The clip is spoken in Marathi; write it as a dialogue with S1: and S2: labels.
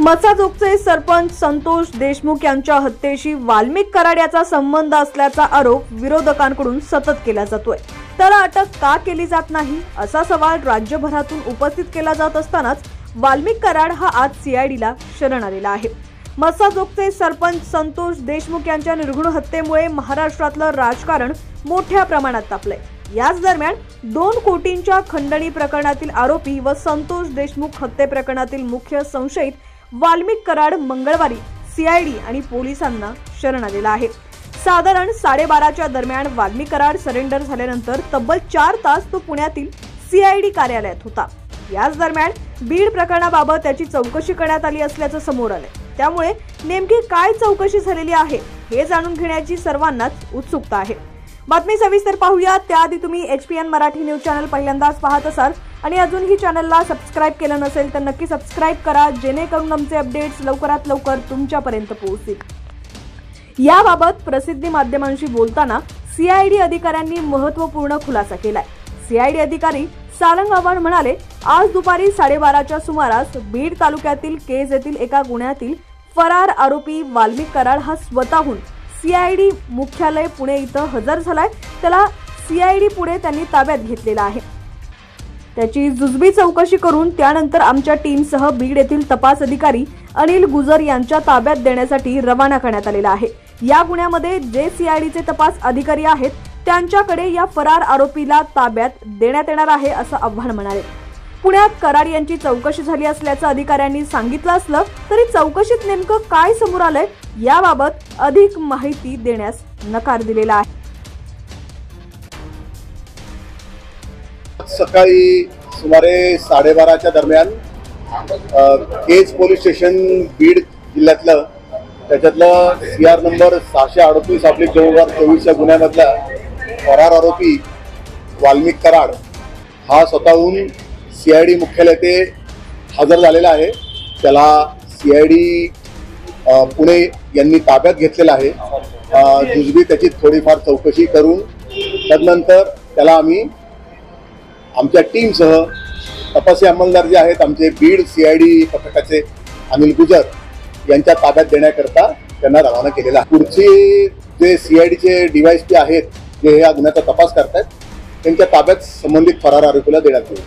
S1: मसाजोगचे सरपंच संतोष देशमुख यांच्या हत्येशी वाल्मिक कराड याचा संबंध असल्याचा आरोप विरोधकांकडून सतत केला जातोय। त्याला अटक का केली जात नाही असा सवाल राज्यभरातून उपस्थित केला जात असतानाच वाल्मिक कराड हा आज सीआयडीला शरण आलेला आहे। मसाजोगचे सरपंच संतोष देशमुख यांच्या निर्घृण हत्येमुळे महाराष्ट्रातलं राजकारण मोठ्या प्रमाणात तापलंय। याच दरम्यान 2 कोटींच्या खंडणी प्रकरणातील आरोपी व संतोष देशमुख हत्ये प्रकरणातील मुख्य संशयित वाल्मिक कराड मंगळवारी सीआयडी आणि पोलिसांना शरण आलेला आहे। साधारण 12:30च्या दरम्यान वाल्मिक कराड सरेंडर झाल्यानंतर तब्बल 4 तास तो पुण्यातील सीआयडी कार्यालयात होता। याच दरम्यान बीड प्रकरणाबाबत त्याची चौकशी करण्यात आली असल्याचं समोर आलंय। त्यामुळे नेमकी काय चौकशी झालेली आहे हे जाणून घेण्याची सर्वांनाच उत्सुकता आहे। बातमी सविस्तर पाहूया त्याआधी तुम्ही HPN मराठी न्यूज चॅनल पहिल्यांदाच पाहत असाल आणि अजूनही चॅनलला सबस्क्राइब केलं नसेल तर नक्की सबस्क्राइब करा, जेणेकरून आमचे अपडेट्स लवकरात लवकर तुमच्यापर्यंत पोहोचतील। याबाबत प्रसिद्धी माध्यमांशी बोलताना सीआयडी अधिकाऱ्यांनी महत्त्वपूर्ण खुलासा केलाय। सीआयडी अधिकारी सारंग आव्हाड म्हणाले, आज दुपारी 12:30च्या सुमारास बीड तालुक्यातील केज येथील एका गुन्ह्यातील फरार आरोपी वाल्मिक कराड हा स्वतःहून सीआयडी मुख्यालय पुणे इथं हजर झालाय। त्याला सीआयडी पुढे त्यांनी ताब्यात घेतलेला आहे। त्याची जुजबी चौकशी करून त्यानंतर आमच्या टीमसह बीड येथील तपास अधिकारी अनिल गुजर यांच्या ताब्यात देण्यासाठी रवाना करण्यात आलेला आहे। या गुन्ह्यामध्ये जे सीआयडीचे तपास अधिकारी आहेत त्यांच्याकडे या फरार आरोपीला ताब्यात देण्यात येणार आहे असं आव्हाड म्हणाले। पुण्यात कराड यांची चौकशी झाली असल्याचं अधिकाऱ्यांनी सांगितलं असलं तरी चौकशीत नेमकं काय समोर आलंय याबाबत अधिक माहिती देण्यास नकार दिलेला आहे।
S2: सकाळी सुमारे 12:30च्या दरम्यान केज पोलीस स्टेशन बीड जिल्ह्यातलं त्याच्यातलं CR नंबर 638/2024 या गुन्ह्यामधला फरार आरोपी वाल्मिक कराड हा स्वतःहून सीआयडी मुख्यालय ते हजर झालेला आहे। त्याला सीआयडी पुणे यांनी ताब्यात घेतलेला आहे। जुजबी त्याची थोडीफार चौकशी करून तदनंतर त्याला आम्ही आमच्या टीमसह तपासी अंमलदार जे आहेत आमचे बीड सीआयडी पथकाचे अनिल गुजर यांच्या ताब्यात देण्याकरता त्यांना रवाना केलेला आहे। पुढचे जे सीआयडीचे DYSP आहेत जे या गुन्ह्याचा तपास करतात त्यांच्या ताब्यात संबंधित फरार आरोपीला देण्यात येईल।